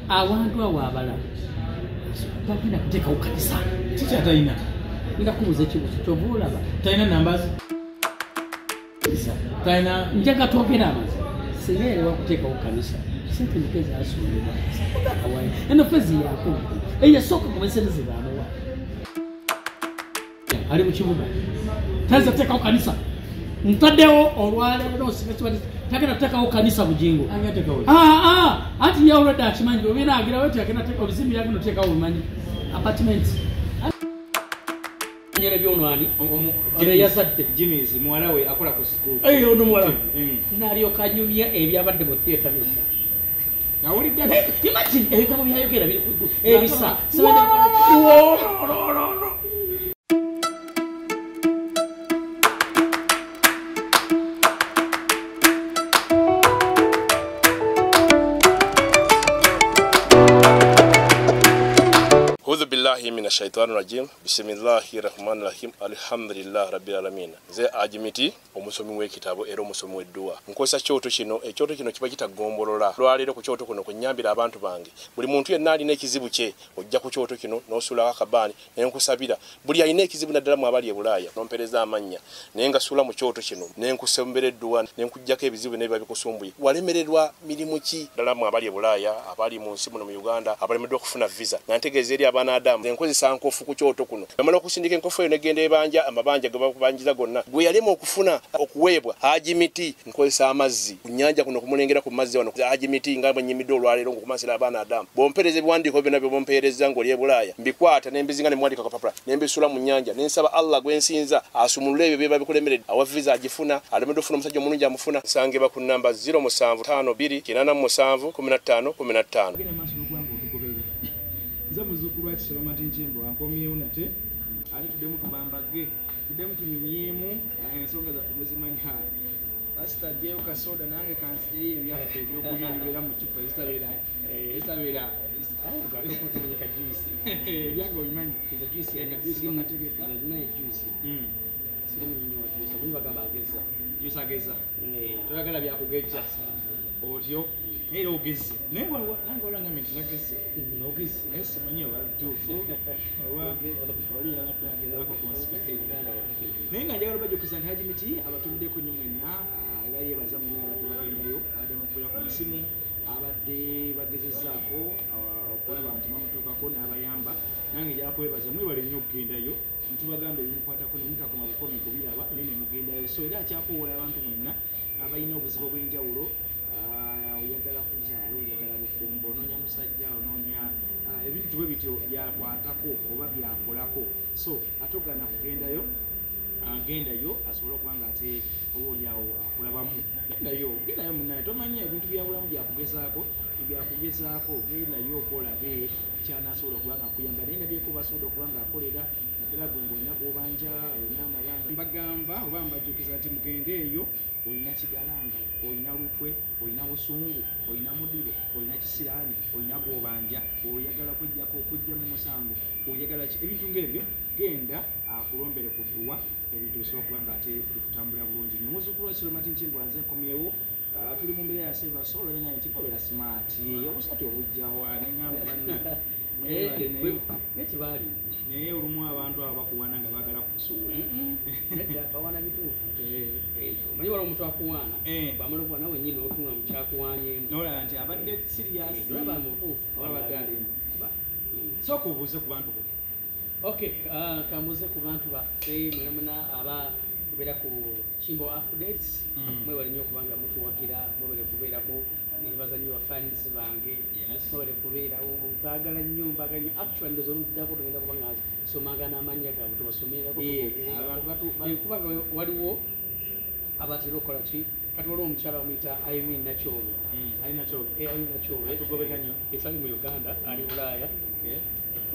abantu awo abalala bagenda kuteekawo kanisa kiki atalina ndakubuza ekibuzo kyova olaba talina nambazi talina njaga twogera amazi singa erewa kuteekawo kanisa sente mukezi asuulibwa akawayo eno fezi yakulu eyasooka kumesereze baamuwa ali mu kibuga taza kuteekawo kanisa ntaddewo olwaleero tagenda kuteekawo kanisa Bugingo anti yawulwadde akimanyi obeera agirawo ti agenda teeka obizimbi yagenda oteekawo obimanyi apartments nyere byonwani yazadde Jimmy's muwala we akola ku school ono muwala nalyoka anyumya ebyabadde mu theatre byonna nawulidde imagine ebigambo byayogera ebisa billahi mina shaitani rajim bismillahir rahmanir rahim alhamdulillah rabbil alamin ze ajimiti omusomi w'ekitabo era omusomi w'edduwa nkozesa kyoto kino ekyoto kino kiba kitagombolola lwaleero ku kyoto kuno kunyambira abantu bange buli muntu yenna alina ekizibu kye ojja ku kyoto kino n'osula akabaani nenkusabira buli alina ekizibu naddala mu abali e Bulaaya nompereza amannya naye nga sula mu kyoto kino nenkusembera edduwa nenkujjako ebizibu n'ebiba bikusumbuye walemererwa mirimu ki ddala mu abali e Bulaaya abali mu nsi muno mu Uganda abalemeddwa okufuna visa nantegeeza eri abaana Adamu enkozesa nkofu ku kyoto kuno bamala okusindika enkofu eyo negenda ebanja amabanja ge bakubanjiza gonna gwe yalema okufuna okuweebwa ajimiti nkozesa amazzi ku nnyanja kuno kumulengera ku mazzi wano ajimiti nga bwenyimidde olwaleero ngokumasira abaana Adamu bompereza ebiwandiiko byonna bye bompereza ng'oli e Bulaaya mbikwata nembizinga ne muwandika ku kapapula nembisula mu nnyanja nensaba Allah gwensinza asumulule ebyo byeba bikulemeredde awa visa agifuna alemedde okufuna omusajja omulungi amufuna nsangibwa ku namba 0752 Nza muzukulu wa Sematimba ankomyewo nate ali tuddemu tubambage tuddemu tunyumyemu ensonga zaffe muzimanyi haa pasita ajjayo kasoda nange kansijeyo ebyaffe ebyokulya ebibeera mu cupa ezitabeera ebyange obimanyi juice ageza toyagala byakugejja otyo era ogeze naye nange olanga mente nageze ogeze naye simanyi oba bituufu oba oli yagadagezako kunsigaera naye nga njagala obajjukiza nti Hajimiti abatumiddeko nnyo mwenna era yeebaza mwenna abadde bagendayo abadde mukubeera ku misimu abadde bagezezaako okulaba nti bamutuukako n'abayamba nange njagala kwebaza mwebale nnyo okugendayo ntubagamba ebimukwatako nemutakoma bukomi kubiraba naye nemugendayo so era akyakoowola abantu mwenna abalina obuzibu obw'enjawulo oyagala kuzaala oyagala bufumbo onoonya musajja onoonya ebintu bwe bityo byakwatako oba byakolako so atogana kugendayo agendayo asobole okuba nga ate oba oliawo akulabamu gendayo munaye tomanya ebintu byabulamu byakugezaako gendayo okolabe kyanasobola okuba nga akuyamba naye nabyeko basobola okuba nga akolera naddala gwe ng'olina gwobanja olina amabanga mbagamba oba mbajjukiza nti mugende eyo olina kigalanga olina lutwe olina busungu olina mudibo olina kisiraani olina gwobanja oyagala kwejjako okujja mu musango oyagala ebintu ng'ebyo genda akulombere ku dduwa ebintu bisobola okuba nga ate bikutambula bulungi ne muzzukulu wa Sematimba nze nkomyewo tuli mu mbeera ya silver soul nenga nti kobera smart obusati obujjawa neŋŋamba banna naye olumu abantu abo bakuwaana nga baagala kukusuula bawaana bituufu omanyi wala omuntu akuwaana bamala okuwa nawe nyini otunga mu kyakuwaanyemu nolaba nti abadde siriyasi olaba mutuufu abadde alimba sooka obuuze ku bantu bo kambuze ku bantu baffe mwenamwena aba kubeera ku Kimbo updates mwebale nnyo okubanga mutuwagira mwebale kubeerako nebaza nnyo bafans bange mwebale kubeerawo baagala nnyo actually ndoza oluddako tugenda kuba nga somanga n'amannya gaabwe tubasomerako kubanga waliwo abatera okukola ki kati waliwo omukyala bamuyita Irene Nachoobe etali mu Uganda ali Bulaaya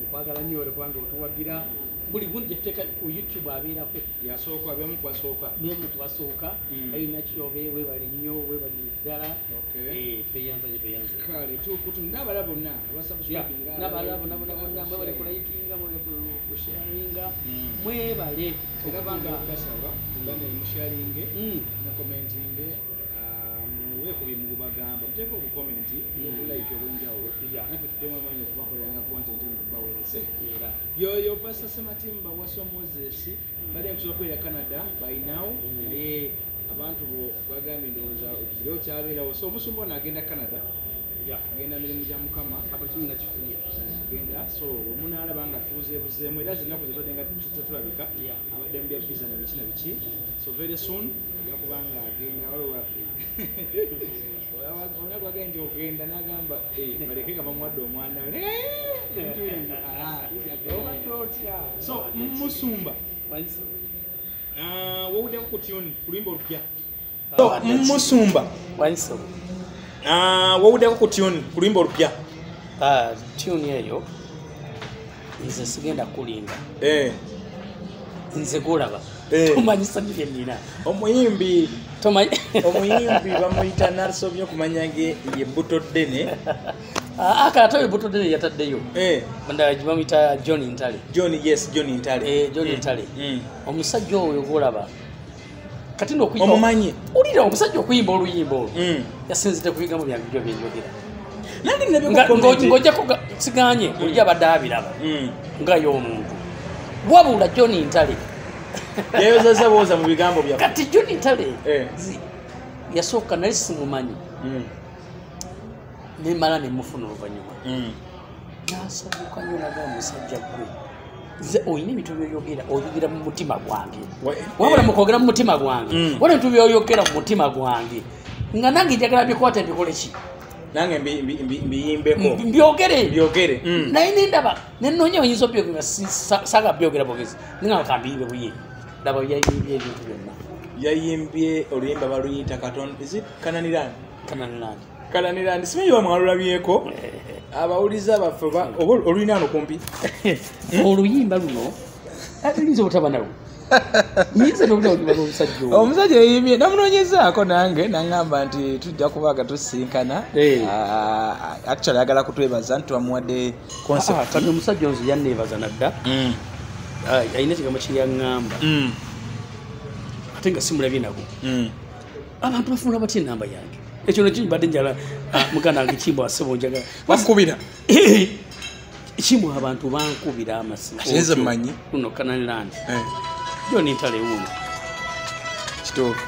okwagala nnyo wale kubanga otuwagira buli gundi gyetuteeka ku YouTube abeerako yasooka byamu kubasooka Irene Nachoobe webale nnyo webale ddala tweyanza kale n'abalala bonna n'abalala bonna mwebale kulayikinga mwebale kusharinga mwebale era banga basaba musharinge mukomentinge weekubi mu bagamba muteeka obukomenti n'obulayiki obw'enjawulo naffe tuddemu amaanyi okubakoleranga kontenti nkubaweereze yoyo Pastor Sematimba Waswa Moses badde nkusobola kwera Canada by now naye abantu bo bagambye ndowooza okiro kyabeerawo so omusumba ono agenda Canada agenda mirimu gya Mukama abakimu nakifunye agenda so omunaalaba nga tubuzeebuzeemu era zinaku zitwadde nga tetulabika abadde mu bya visa na biki na biki so very soon ajja kuba nga agenda waliwo onaku agenda nti ogenda n'agamba baleke nga bamuwadde omwana we so musumba wowuddeko ku tune ku luyimba olupya musumba wowuddeko ku tune ku luyimba olupya tune eyo nze sigenda kulimba nze golaba tomanyisa bye nina omuyimbi bamuyita nasobye okumanyange ye buto ddene akatoyo buto ddene yataddeyo bamuyita John Ntale John Ntale omusajja oyo golaba kati n'okuyimba omumanyi ulira omusajja okuyimba oluyimba olwo yasinzidde kuyiga mu byange byenjogera ng'ojjako siganye oli abadde abiraba nga y'omuntu wabula John Ntale yayozeza booza mu bigambo bya kati John Ntale yasooka naye simumanyi nemala nemufuna oluvannyuma nasabuka nnyo naga omusajja gwe nze oyina ebintu oyogera mu mutima gwange wabula mukwogera mu mutima gwange wala ebintu byoyogera mu mutima gwange nga nange njagala bikwate mbikole ki nange mbiyimbeko mbyogere naye nendaba nenoonya oyinza obyogera saga byogera bogezi ninga kambiyibe buye ndaba yayimbye ebintu byonna yayimbye oluyimba baluyita kananirandi simanyi bamwalulabyeko abawuliza baffe oluyina ano kumpi oluyimba luno alinza obutaba nawo omusajja yayimbye namunoonyezaako nange naŋŋamba nti tujja kubaga tusinkana actually ayagala kutwebaza nti twamuwadde concept kati omusajja onzo yanneebaza nadda alina ekigambo kyeyaŋŋamba ate nga simulabye nako abantu bafuna batya enamba yange ekyo nekimbadde njala muganda wange kimbo asebo njagala bakubira kimbo abantu bankubira amasimu mmanyi kuno Kananirandi John Ntale wuno kituufu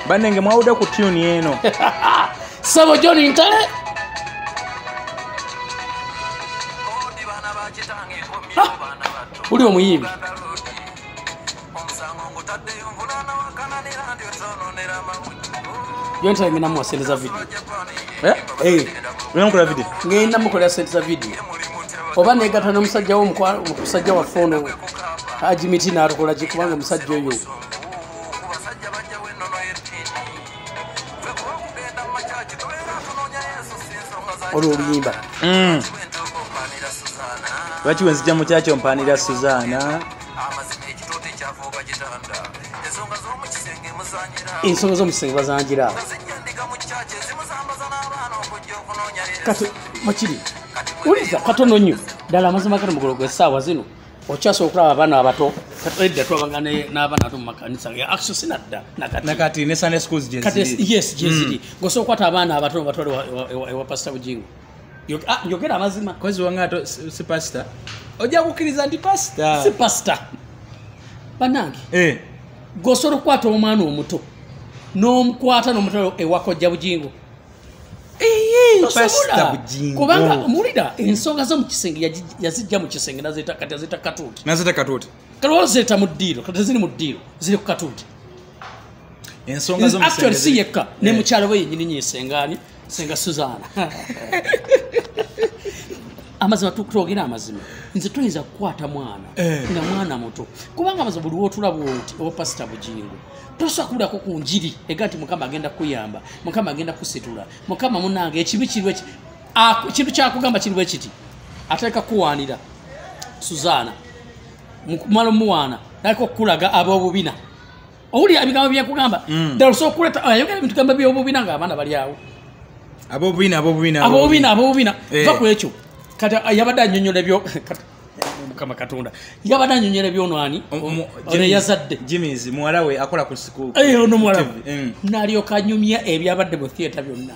banenge mwawudde ku tune eno sabo John Ntale uli omuyimbi John Ntale ngenda muwasereza video ngenda mukolera sente video oba negata n'omusajja omusajja waffe ono agimiti n'atukola ki kubanga omusajja oyo olwo oluyimba lwaki wenzijja mu kyakyo mpanira Suzaana ensonga z'omukisenge bazangira kati makiri uliza katono nnyo ddala amazima kati mugolo gw'essaawa zino okyasobola okulaba abaana abato edda twabanga n'abaana abato mu makanisa actually sinadda nakati ne Sunday schools gyeziri ng'osobola okukwata abaana abato batwale ewa Pastor Bugingo njogera amazima kozi wange si pastor ojja kukkiriza nti pastor si pastor bannange ng'osobola okukwata omwana omuto n'omukwata n'omutwalo ewakojja Bugingo kubanga mulira ensonga zo mukisenge yazijja mukisenge nazita katuuti kalowozeta mu ddiiro kati ziri mu ddiiro ziri ku katuuti ensonga zo actually si yekka ne mukyalo we yennyini nyesengani senga Suzaana amazima twogera amazima nze tuyinza kukwata mwana nga mwana muto kubanga amazima buli wotulaba oti owa Pastor Bugingo tosobola kulako ku njiri ega nti Mukama agenda kuyamba Mukama agenda kusitula Mukama munange ekibi kiriwe kintu kyakugamba kiriwe kiti ateeka kuwaanira Suzaana kumala omuwaana naliko okulaga ab'obubina owulira ebigambo byakugamba ddala osobola okuleta ayogera ebintu gamba by'obubina ng'abaana bali awo ab'obubina va ku ekyo kati yabadde annyonnyola ebyo Mukama Katonda yabadde anyonyera byonwani ono Azade Jimmy's muwala we akola ku siku ono muwala n'alyoka anyumya ebyabadde mu theatre byonna.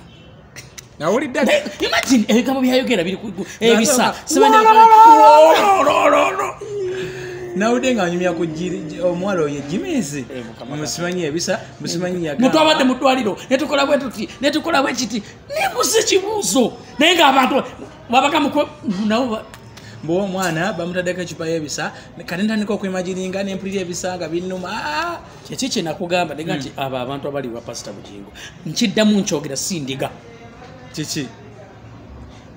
Nawulidde imagine ebigambo byayogera biri ebisa nawudde nga anyumya ku omuwala oyo Jimmy's musimanyi ebisa musimanyi yaga mutu abadde mu ddwaliro netukola bwe tuti netukola bwe kiti nibuze kibuuzo naye ng'abantu babagamuko nawo mbo omwana bamutaddeko ecupa y'ebisa kati ntandika okwimagininga nempulira ebisa nga binnuma kyeki kye nakugamba nenga nti abo abantu abali wa Pastor Bugingo nkiddamu nkyogera sindiga kiki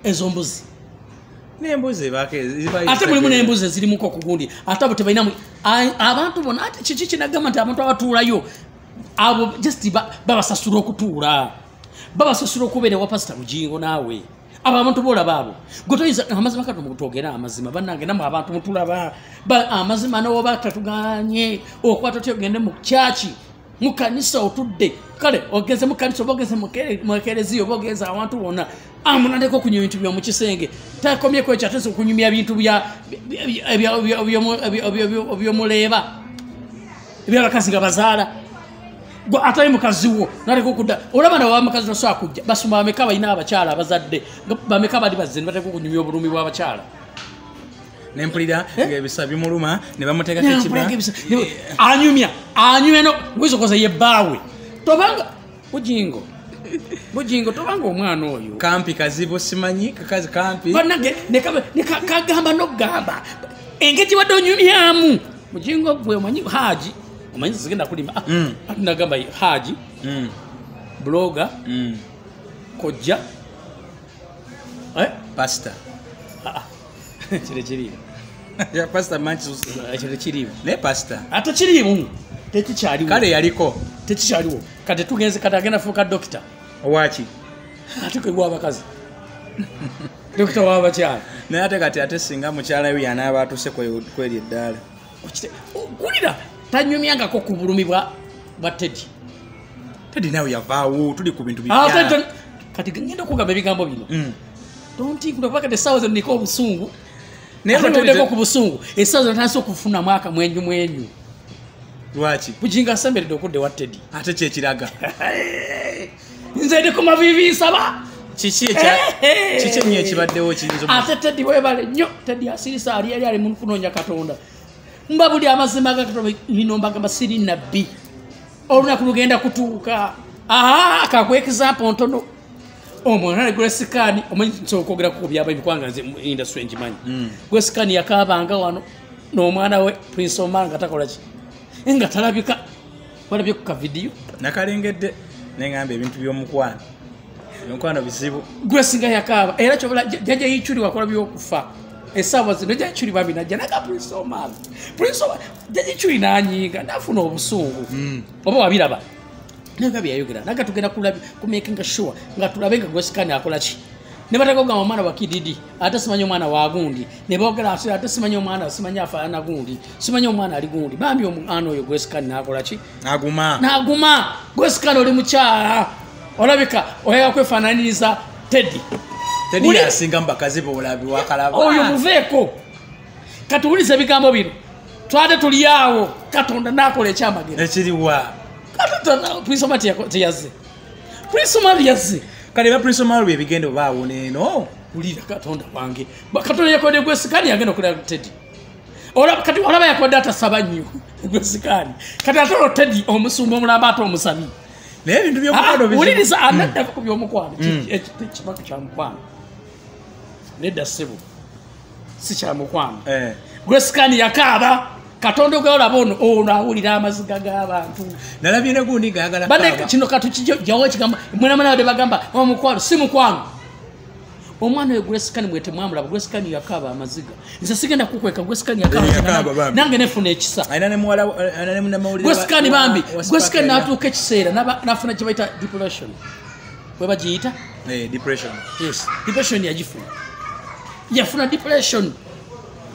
ezo mbuzi n'embuzi ate mulimu n'embuzi zirimuko ku gundi ate abo tebalinamu abantu bona ate kiki kinagamba nti abantu abatuulayo abo just babasasula okutuula babasasula okubeera wa Pastor Bugingo naawe abo abantu boolaba abo gotoyiza amazima kato mukutwogera amazima bannange namwe abantu mutulaba amazima n'oba tatuganye okwata tyogende mu kyaki mu kanisa otudde kale ogeze mu kanisa obogeze mu kereziyo obogeze abantu bonna amunandeko okunywa ebintu by'omu kisenge takomyeko ekyo ate okunyumya ebintu by'omuleeba ebyabakazi nga bazaala atali mukazi wo naleka okudda olaba nawe abakazi nosobola kujja basoma bameka balina abakyala abazadde bameka bali bazze ne bateeka okunyumya obulumi bw'abakyala nempulira ng'ebisa bimuluma ne bamuteekako ekiba anyumya no gwisokoza ye bbaawe tobanga Bugingo tobanga omwana oyo kampi kazibu simanyi kakazi kampi bannange nekagamba n'okugamba engeri wadde onyumyamu Bugingo gwe omanyi Haji omanyi zigenda kulima nagamba Haji bloga kojja pastor kiri ya pastor Manchester kiri ne pastor ate kirimu tekikyaliwo kale yaliko tekikyaliwo kati tugenze kati agenda fuuka dokita owaki ate kwegwa abakazi dokita w'abakyala naye ate singa mukyala we yanaaba atuse kweri eddaala kulira tanyumyangako ku bulumi bwa Teddy nawe yavaawo tuli ku bintu kati ngenda okugamba ebigambo bino tontinkundapakati essaawa zino niko obusungu nayeeko ku busungu essaawa zino tansi okufuna mwaka mwenyu lwaki Bugingo asemberedde okudde wa Teddy ate kyekiraga nze ku mavivi nsaba kiki ennyo ekibaddewo kiyinza ate Teddy webale nnyo Teddy asirisa ali mu kunoonya Katonda mba buli amazima gakatonda ninombagamba siri nabbi olunaku lugenda kutuuka kakwa example ntono omwana Grace Kani omanyi nsobola ku byaba ebikwanga nze industry enjimanyi Grace Kani yakaabanga wano n'omwana we Prince Omar nga takola ki nga talabika walabye ku kavidiyo nakalengedde nengamba ebintu by'omukwano bizibu Grace nga yakaaba era kyobola jjajja yichuli wakola by'okufa essaawa zino jjajja babinajja naga Prince Omar jjajja yichuli n'anyinga nafuna obusungu oba wabiraba naga byayogera naga tugenda ku making sure nga tulabe nga Grace Kani akola ki ne batakogamba omwana wa Kididi ate simanyi omwana wa gundi ne boogera ate simanyi omwana simanyi afaanana gundi simanyi omwana ali gundi bambi omwana oyo Grace Kani n'akola ki n'aguma Grace Kani oli mukyala olabika oyagala kwefaananiriza Teddy yasinga mu bakazi boolabi wakalaba oyo muveeko katuwuliza ebigambo bino twate tuli awo Katonda n'akola ekyamagero ekiriwa Prince Omar teyazze Prince Omar yazze kale ba Prince Omar ebigendo baawo neeno ulira Katonda wange Katonda yakodde Grace Kani yagenda okulaba Teddy kati olaba yakodde atasaba nnyo Grace Kani kati ate Teddy omusumba omulamba ate omusabi naye ebintu by'omukwano uliriza anaddako ku by'omukwano kibaku kya mukwano nedda ssebo si kya mukwano Grace Kani yakaaba Katonda ogolaba ono awulira amaziga g'abantu nalabye ne gundi gayagala bane kino katukijawo ekigamba mwenamana bagamba omukwano si mukwano omwana we Grace Kani mwete mwamulaba Grace Kani yakaaba amaziga nze sigenda kukweka Grace Kani yakaaba nange nefuna ekisa ayina ne muwala ne munamawulire Grace Kani bambi Grace Kani natuuka ekiseera nafuna kye bayita depression we bagiyita depression yafuna depression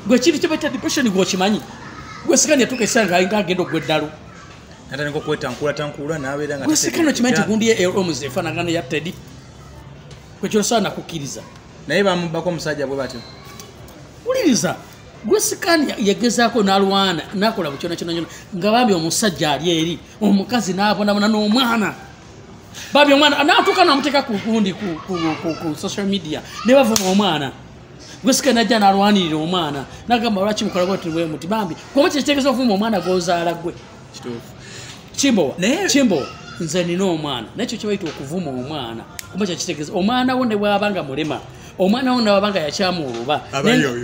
gwe kintu kye bayita depression gwokimanyi Grace Kani yatuuka ekiseera ng'agenda okugweddalu natandika okwetankula n'abeera nga Grace Kani okimanyi nti gundi eromuzi efaanagana ya Teddy kwekyo sobola nakukkiriza naye bamubbako omusajja bwe batyo uliriza Gwesikani yegezaako n'alwana n'akola bukyona kyona nga bambi omusajja ali eri omukazi n'abonabona n'omwana bambi omwana n'atuuka n'amuteeka ku gundi ku social media ne bavuma omwana Gwesikani ajja n'alwanirira omwana n'agamba lwaki mukola bwetuli bwe muti bambi kuba kyekitegeza okuvuma omwana g'ozaala gwe Kimbo nze nina omwana nakyo kibayita okuvuma omwana kuba kyekitegeza omwana wo ne bw'abanga mulema omwana wo nabanga yakyamuuluba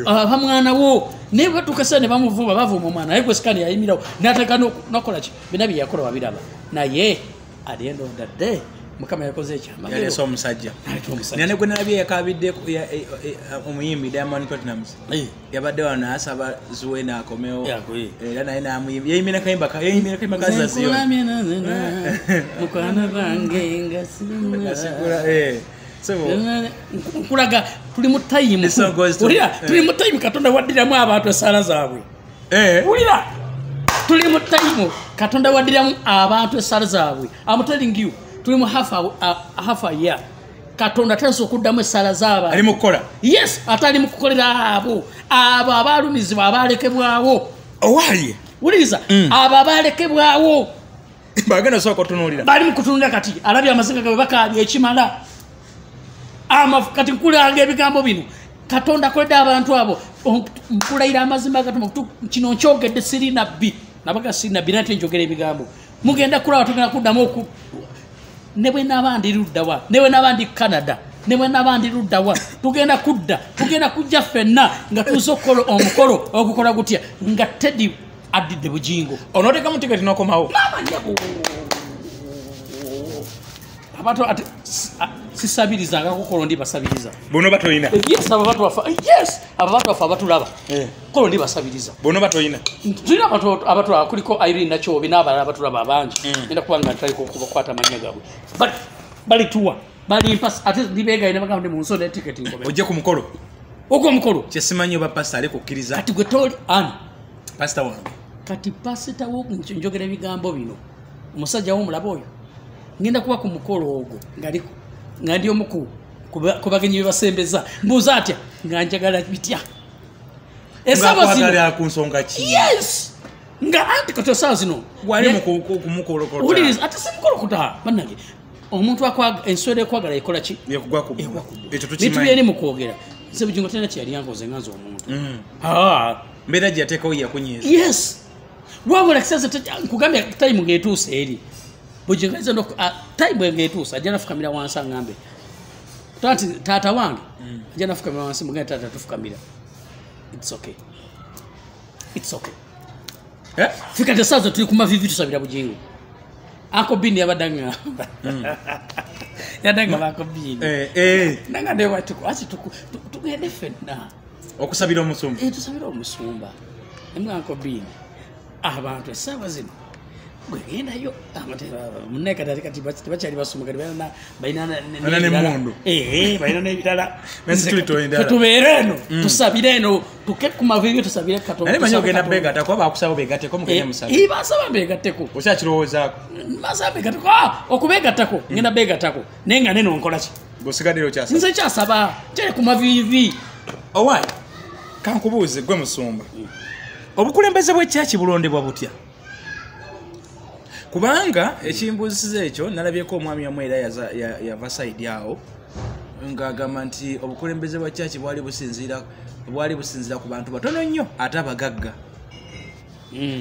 abamwana wo ne batukasa ne bamuvuma bavuma omwana naye Gwesikani yayimirawo n'ateka nokola ki bina bye yakola wabiraba naye at the end of the day Mukama yakoze ekyama yaleese omusajja nane gwe nalabye yakabidde omuyimbi Diamond Platnumz yabadde wano asaba zuwe n'akomewo era naye yayimira kayimba kazaziyo mukwana bange ngasigula nkulaga tuli mu time tuli mu time Katonda waddiramu abantu esaala zaabwe Wulira tuli mu time Katonda waddiramu abantu esaala zaabwe I'm telling you tuli mu half a year Katonda tanso okuddamu esaala zaaba ali mukola yes atali mu kukolera abo abalumizibwa abalekebwawo owali Wuliriza abo abalekebwawo bagenda soko tunuulira bali mu kutunula kati alabye amazinga gabe bakaabye ekimala kati nkulanga ebigambo bino Katonda akoledde abantu abo nkulayira amazima gatuma kino nkyogedde sirina bbi nabaga sirina bbi nate njogera ebigambo mugenda kulaba tugenda kuddamu ne bwe n'abandi luddawa ne bwe n'abandi Canada ne bwe n'abandi luddawa tugenda kujja ffenna nga tuza okukola omukolo okukola gutya nga Teddy addidde Bugingo onootekamu tiketi n'okomawo abantu ati sisabilizanga kukola ndi basabiliza bono batoyina yes abantu bafa abatulaba kola ndi basabiliza bono batoyina tulina abantu kuliko Irene Nachobi n'abalala abatulaba abangi enda kubanga tali kubakwata amanya gaabwe but bali tuwa bali pass ate libega ina bagamba mu nsonda ticket ngobe ojja ku mukolo uko mukolo kyesimanyi oba pastor ali kukkiriza kati gwe toli pastor wange kati pastor wo njogera ebigambo bino omusajja wo mulabo oyo ngenda kuba ku mukolo ogwo ngaliko ngandi omuku kubagenyi basembeza mbuza atya nganjagala bitya esaba zino ku nsonga ki yes nga anti koto sawa zino wali mu mukolo kota Wuliriza ate si mukolo kota bannange omuntu akwaga enswere kwagala ekola ki yekugwa ku ekyo tukimanyi bitu byeri mu kwogera nze Bugingo tena ki yali yangoze nganzo omuntu mbera gye yateekawo yakunyiza yes wabula kisasa nkugambye time ngetuuse eri Bugingo nze time ngetuuse ajja nafukamira wansi ngambe tata wange ajja nafukamira wansi mugenda tata tufukamira it's okay fika tesazo tuli kuma vivi tusabira Bugingo ako bini yabadanga yadanga bako bini nanga ndewe watuko achi tugende fenna okusabira omusumba tusabira omusumba emwe ako bini abantu esaba zino gwegenda yo amatera muneka kati bachali basumuka baina ne mondo baina ne bitala nesi tulitoenda tubereno tusabireno tuke kuma vivyo tusabire Katonda ali manyo genda bega takwa bakusaba bega teko mukenya musabe basaba bega teko oshakirowoza basaba bega teko okubega tako ngenda bega tako nenga neno nkola ki bosigadiro kyasa nze kyasaba kyali kuma vivi owai kankubuuze gwe musumba obukulembeze bw'ekyaki bulondebwa butya kubanga ekimbuzize ekyo nalabyeko omwami omwera yava side awo ngagamba nti obukulembeze bwa church bwali businzira ku bantu batono nnyo ate abagagga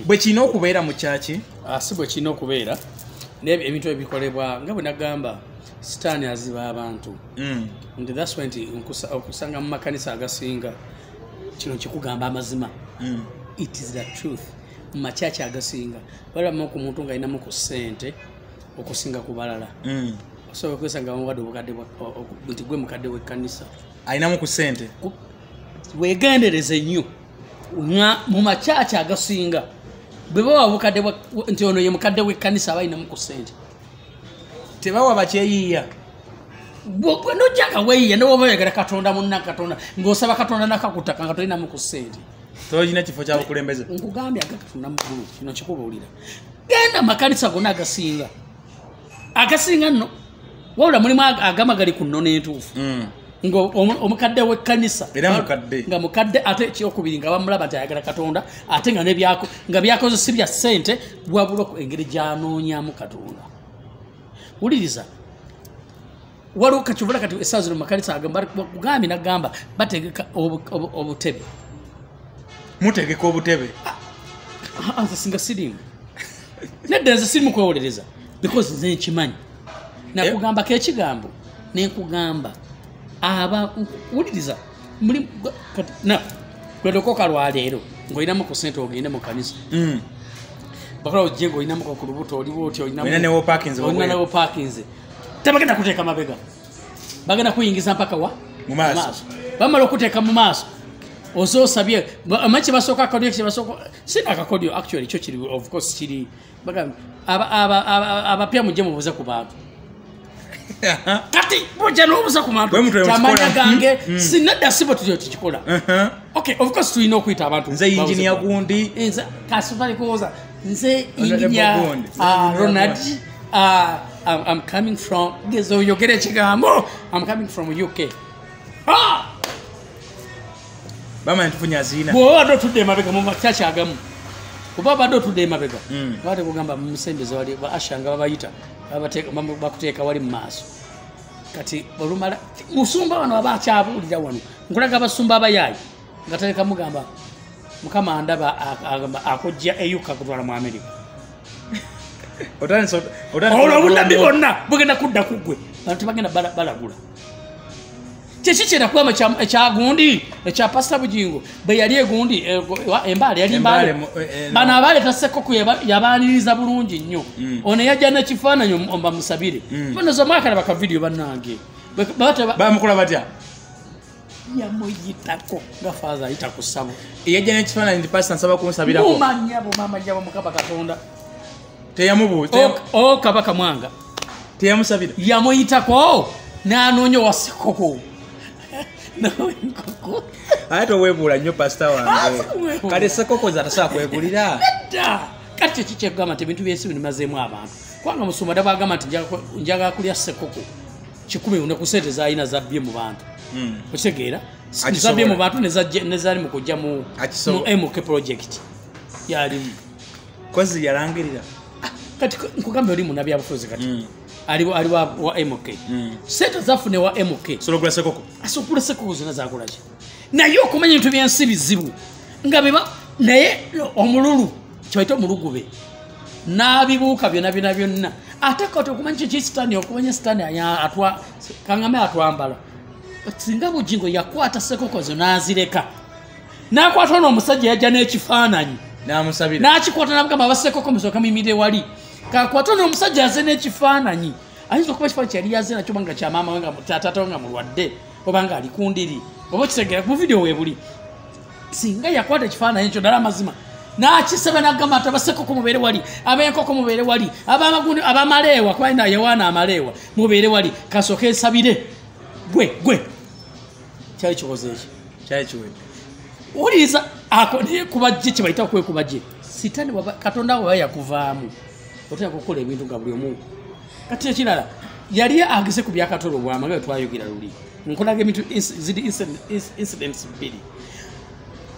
bwe kino okubeera mu church si bwe kino okubeera nebintu ebikolebwa nga bwe nagamba sitaani aziba abantu nti that's when okusanga mu makanisa agasinga kino kikugamba amazima it is the truth machache agasinga wala moko muntu nga ina moko sente okusinga kubalala so kwesanga mu wadde bukadde nti gwe mukadde we kanisa aina moko sente wegendereze nnyo nga mu machache agasinga bwebawa bukadde nti ono ye mukadde we kanisa abaina moko sente tebawa bakyeyiya bwe nojjanga weyiya ndoba yagala Katonda munna Katonda ng'osaba Katonda nakakutaka nga tolina moko sente toyina kifo kya bukulembeze nkugambye Katonda mukulu kino kikubuulira genda makanisa gonna agasinga nno wabula mulimu agama gali ku nnono entuufu ngo omukadde w'ekkanisa era mukadde nga mukadde ate ekyokubiri nga bamulaba nti ayagala Katonda ate nga nebyako nga byakoze si bya ssente wabula engeri gy'anoonyamu Katonda. Wuliriza waliwo kakivula kati essaawa zino mu makanisa kugambye nagamba bategeka obutebe. Mutegeka obutebe? Nze singa sirimu nedda nze sirimu kwewolereza because nze nkimanyi nakugamba kekigambo nenkugamba wuliriza muli kwedokoka lwaleero ng'olinamu ku ssente ogende mu kanisa bakola ojjenga olinamu ku lubuto oliwo oti olinanewo parkinze tebagenda kuteeka mabega bagenda kuyingiza mpaka wa mu maaso bamala okuteeka mu maaso osabye amanyi kyebasooka akakodyo kyebasooka sina akakodyo actually kyo kiri of course kiri abapya mujje mubuze ku bantu kati bujja n'obuza ku bantu kyamanya gange sinadda sibo tulyo tukikola okay of course tulina okuyita abantu nze engineer gundi nze kasubalikoza nze engineer Ronald I'm coming from gezo yogere ekigambo I'm coming from UK bama ntufunya zina bw'obadde otudde emabega mu makyaki agamu kuba obadde otudde emabega bate kugamba musembeze wali ashanga babayita bakuteeka wali mu maaso kati olumala musumba wano aba akyabuulira wano nkulaga abasumba abayaayi nga taleka mugamba mukama ndaba akojja eyuka kutwala mu Amerika olwobudambi bonna bugenda kudda kuggwe bantu bagenda balagula kyekikira kwama ekyagundi ekya Pastor Bugingo bwe yali egundi embaale yali embaale bano abaleeta Ssekoko yabaaniriza bulungi nnyo ono yajja n'ekifaananyi omba musabire banoza mwakalaba ka vidiyo bannange bamukola batya yamuyitako nga faaza ayita ku ssabo yajja n'ekifaananyi ndi pasita nsaba kunsabirako mumanyabo mamanyabo mukaba Katonda teyamubuuza kabaka mwanga teyamusabira yamuyitako n'anoonya wa Ssekoko ate oweebuula nnyo pasita wange kale Ssekoko zatasobola kwegulira kati ekikyegamba nti ebintu byensi binimazeemu abantu kubanga musumba daba agamba nti njagala kulya Ssekoko 10 ne ku ssente zaalina zabbye mu bantu okitegeera zabbye mu bantu nezaali mu kujja mu MK project yalimu kozi yalangirira kati nkugambye oli munabyabufuzi kati ali wa MK sente zafune wa MK sologula Ssekoko asokula Ssekoko zina zakolaki naye okumanya ebintu byensi bizibu nga biba naye omululu kyoyita omulugube n'abibuuka byonna ate kati okumanya kiki sitani okumanya sitani kangame atwambala singa Bugingo yakwata Ssekoko zo n'azireka n'akwata n'omusajja yajja n'ekifaananyi n'amusabira n'akikwata n'abagamba Ssekoko musooka muyimire wali kakwata n'omusajja yaze n'ekifaananyi ayinza okuba ekifaananyi kyali yaze nakyo banga kya maama we nga taata we nga mulwadde oba nga ali ku ndiri oba okitegeera ku vidiyo weebuli singa yakwata ekifaananyi ekyo ddala amazima n'akisaba n'agamba ati Ssekoko mubeere wali ab'enkoko mubeere wali abamaleewa kuba Yowaana amaleewa mubeere wali kasooka esabire gwe kyali kikoze eki kyali kiwedde wuliriza naye kubajje kye bayita okwekubajje sitani Katonda we yakuvaamu otera kukola ebintu nga buli omu kati ekirala yali ageze ku byakatolo bwama nga twayogera luli nkolaga ebintu zidi incidents bbiri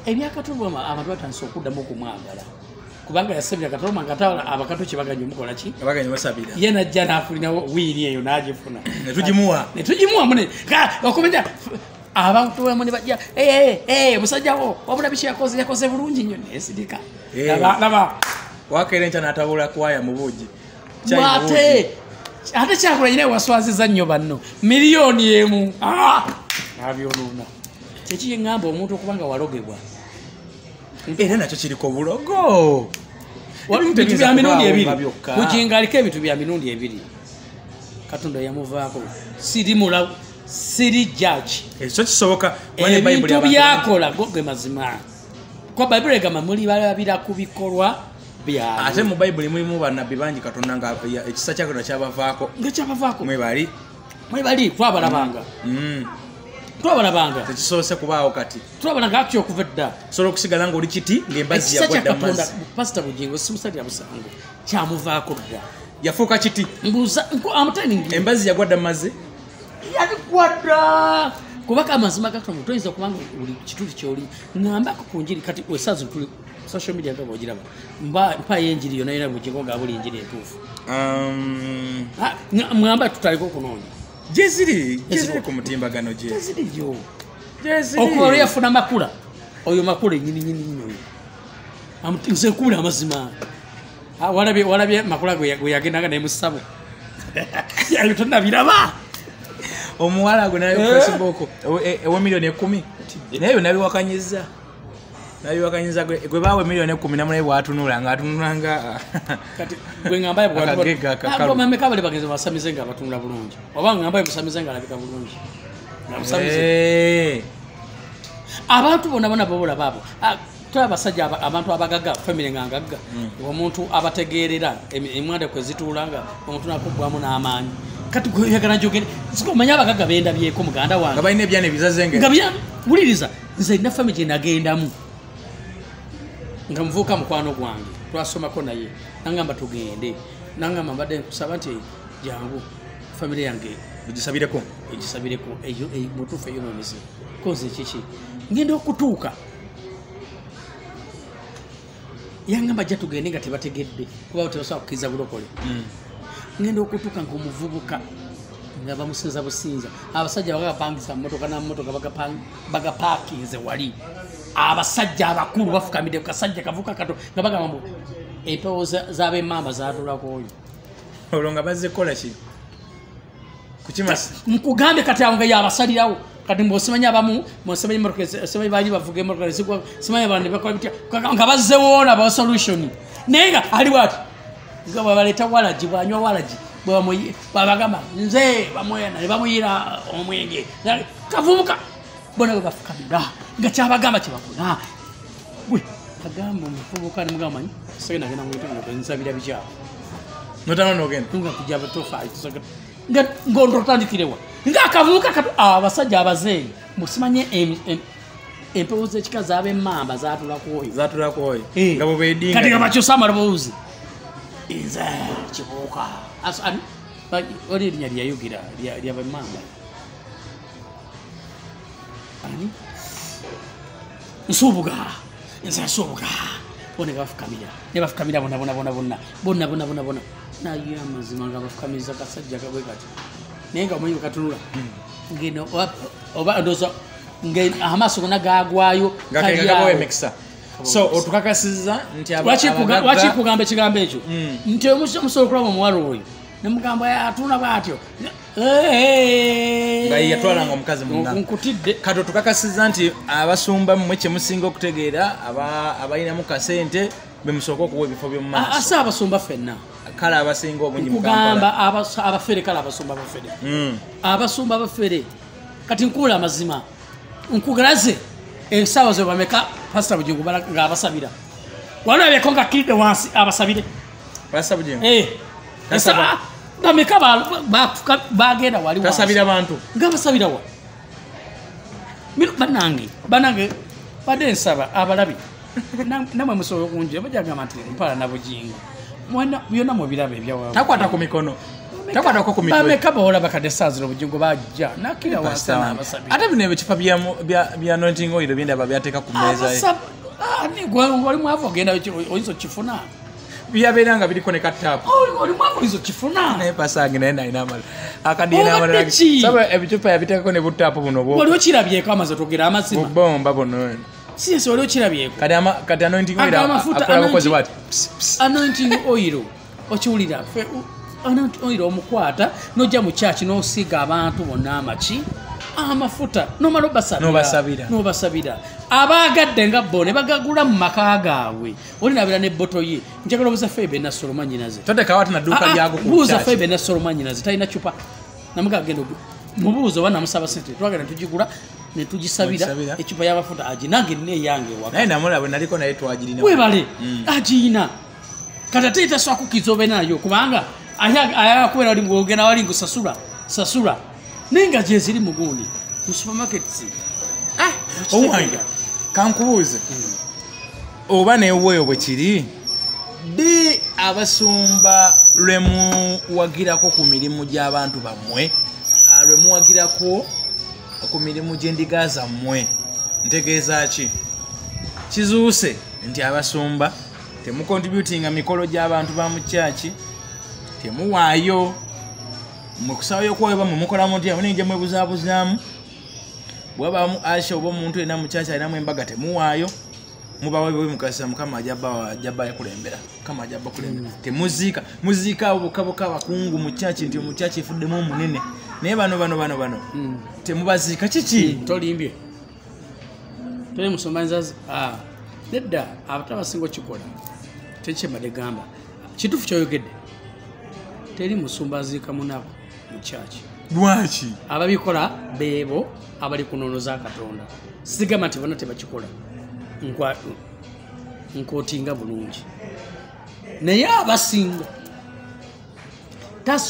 ebyakatolo bwama abantu batandise okuddamu okumwagala kubanga yasabira Katonda ngatawala abakato kye baganya omukola ki baganya basabira ye najja n'afulinawo wiiri eyo n'agifuna netugimuwa mune okumenya abantu bamwe bajja musajjawo wabula biki yakoze bulungi nnyo nesirika laba wakeera enkya n'atabula kwaya mu buugi ate kyakola nyina waswaziza nnyo banno miliyoni emu abyonoona kyekiyengamba omuntu okubanga walogebwa era nakyo kiriko bulogo ebintu bya mirundi ebiri Bugingo aliko ebintu bya mirundi ebiri Katonda yamuvaako siri judge ekyo kisoboka ebintu byakola ge mazima kwa Bayibuli egamba muli balabira ku bikolwa byabwe ate mu Bayibuli mulimu bannabbi bangi Katonda nga ekisa kya Katonda kyabavaako mwebali twabalabanga tekisoose kubaawo kati twabalanga akyo okuva edda sobola okusigala ng'oli kiti ng'embazzi yagwadda mazzi Pastor Bugingo simusajja musango kyamuvaako dda yafuuka kiti amutainingi embazzi yagwadda mazzi yabigwadda kubaka amazima gatono toyinza kubanga buli kitundu kyoli ngambako ku njiri kati wesazi tuli social media ngabo ogiraba mpa yenjiri yona yona Bugingo nga buli njiri etuufu mwamba tutaliko kunoonya jeziri ku mutimbagano jeziri yo okuba yafuna makula oyo makula nyini oyo nze nkubula amazima walabye makula gwe yagendanga naye musabo yayo tonnabiraba omuwala gwe nayo Facebook ewe milioni 10 nayo nabiwakanyiza gwe bawe milioni 10 namulaye bwatunula nga atunulanga kati gwe ngambaye bwatubako mame kabale bagenze basamize nga batunula bulungi oba ngambaye busamize nga alabika bulungi nabusamize abantu bonna bobola babo abasajja abantu abagaga family ngangagga omuntu abategeerera emwanda kwe zituulanga omuntu nakubwamu n'amaanyi kati gweyagala njogere sikomanya abagaga bendabyeko muganda wange balina ebyana ebizazenge wuliriza nze nina family gye nagendamu nga muvuuka mukwano gwange twasomako naye nangamba tugende nangamba mbadde nkusaba nti jangu family yange egisabireko eyo mutuufu eyo nomeze koze kiki ngenda okutuuka yangamba jja tugende nga tebategedde kuba tebasobola kukkiriza bulokole ngenda okutuuka ng'omuvubuka nga bamusinza businza abasajja bagapangisa mumotoka namumotoka bagapaakinze wali abasajja abakulu bafukamidde kukasajja kavuka kato nga bagamba mbu empewo z'ab'emmamba zatulako oyo olwo nga bazze kukola ki kukimasi nkugambe kati awo nga yabasalirawo kati mbosimanyi abamu mosimanyi motoka simanyi bali bavuga emotoka zigwa simanyi abantu bakola bitya nga bazzewoona ba solution naye nga ali bwati nga bwabaleeta walaji bwanywa walaji babagamba nze bamwena ne bamuyira omwenge kavubuka bona bwe bafukamira nga kyabagamba kyebakola gwe kagamba omuvubuka ne mugamba manyi sege nagenda mu bintu bino nsabira bikyabo notano nogenda tunga kujja batofa nga ngondrotandikirewa nga akavubuka abasajja abazeeyi musimanye empewo z'ekika z'ab'emmamba zatulako oyo nga bwebedinga kati nga bakyusa amaloboozi nze kibuuka oli erinnya lyayugira lyab'emmamba ani nsuubuga nze nsuubuga bone bafukamira bonna naye amazima nga bafukamiza kasajja kabwe kati naye nga omanyi katunula ngeno oba ndoza amaaso gonna gagwayo gakegagaboemekisa so otukakasiza nti lwaki kugamba ekigambo ekyo nti omusobola okulaba omuwala oyo nemugamba atuna bwatyo nga yatwalanga omukazi nkutidde kati otukakasiza nti abasumba mmwe kyemusinga okutegeera abalinamu kasente bemusooka okuwa ebifo byomu maaso ase abasumba ffenna kale abasinga obungi mugamba abafere kale abasumba abafere kati nkula amazima nkugalaze esaawa ze bameka pastor Bugingo nga abasabira walabyeko nga kiride wansi abasabire pastor Bugingo bameka bagenda wali tasabira abantu nga basabira wa banange badde nsaba abalabi namwe musobola okunjira bajagamba nti mpala na Bugingo byonna mubiraba ebyawa takwata ku mikono takwatako ku mitwe bameka bawola bakadde saazira Bugingo bajja nakira wansi n'abasabira ate bino ebicupa bya anointing oil byendaba byateeka ku mmeeza oli mwavu ogenda oyinza okifuna byabeera nga biriko ne kataapu oli mwavu oyinza okifuna naye pasange naye nalina amala akadiinamalsaba ebicupa yabiteekako ne butaapu buno wali okirabyeko amaze togera amazima bomba buno siyesi wali okirabyeko kati anointing oil akola bukozi bwati anointing oil okiwulira anointing oil omukwata nojja mu kyaki n'osiiga abantu bonna amaki amafuta nomala nobasabira abaagadde nga bo ne bagagula mu maka gaabwe olinabira n'ebboto ye njagala obuza Febe na Solomon nyinaze totekawa naduuka lyago buuza Febe na Solomon nyinaze talina cupa namugagenda mubuuza oba namusaba sente twagenda tugigula ne tugisabira ecupa y'amafuta aginange neyange waka naye namulabwe naliko naye twagirina webale agina kati ate etasobola kukkiza obe nayo kubanga ayakubeera oli ng'ogenda wali ngusasula naye nga gye ziri mugundi mu supermarkets owange kankubuuze oba neweeyo bwe kiri ddi abasumba lwe muwagirako ku mirimu gy'abantu bammwe lwe muwagirako ku mirimu gyendiga zammwe ntegeeza ki kizuuse nti abasumba temukontributinga mikolo gy'abantu ba mu kyaki temuwaayo mukusaba y'okuwaayo bamwe mukola mutya muninje mwebuzaabuzaamu bwabaamu asha oba omuntu yenna mu kyaki alinamu embaga temuwaayo mubawayo mukasa mukama ajaba kulembera kama ajaba kulembera temuziika muziika obukabuka abakungu mu kyaki nti mu kyaki efuddemu omunene naye bano temubaziika kiki tolimbye tuli musomaniza nedda abantu abasinga kikola tekyemade gamba kituufu kyoyogedde teri musumba aziika munabo mu kyaki lwaki ababikola beebo abali kunonoza Katonda sigamba nti bonna tebakikola nkootinga bulungi naye abasinga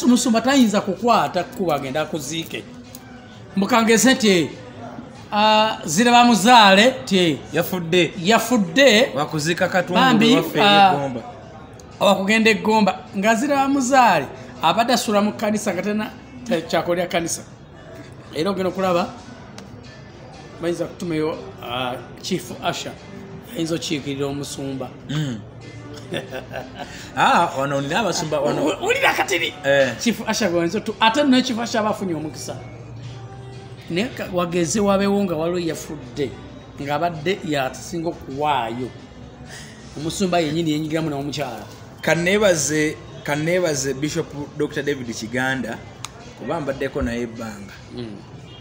musumba tayinza kukwata kuba agenda akuziike mukangeze nti zire bamuzaale ti yafudde wakuziika Katonda waffe egomba awakugenda eggomba nga zire bamuzaale abadde asula mu kanisa nga tena kyakolera kanisa era ogenda okulaba bayinza kutumayo chief asha ayinza okiikirira omusumba wano nina abasumba wulira katiri chief asha gwenzo ate no chief asha abafunye omukisa naye wageze wabeewo nga waliwo yafudde ng'abadde yatasinga okuwaayo omusumba yennyini yenyigiramu n'omukyala kanneebaze Bishop Dr. David Kiganda kuba mbaddeko naye ebbanga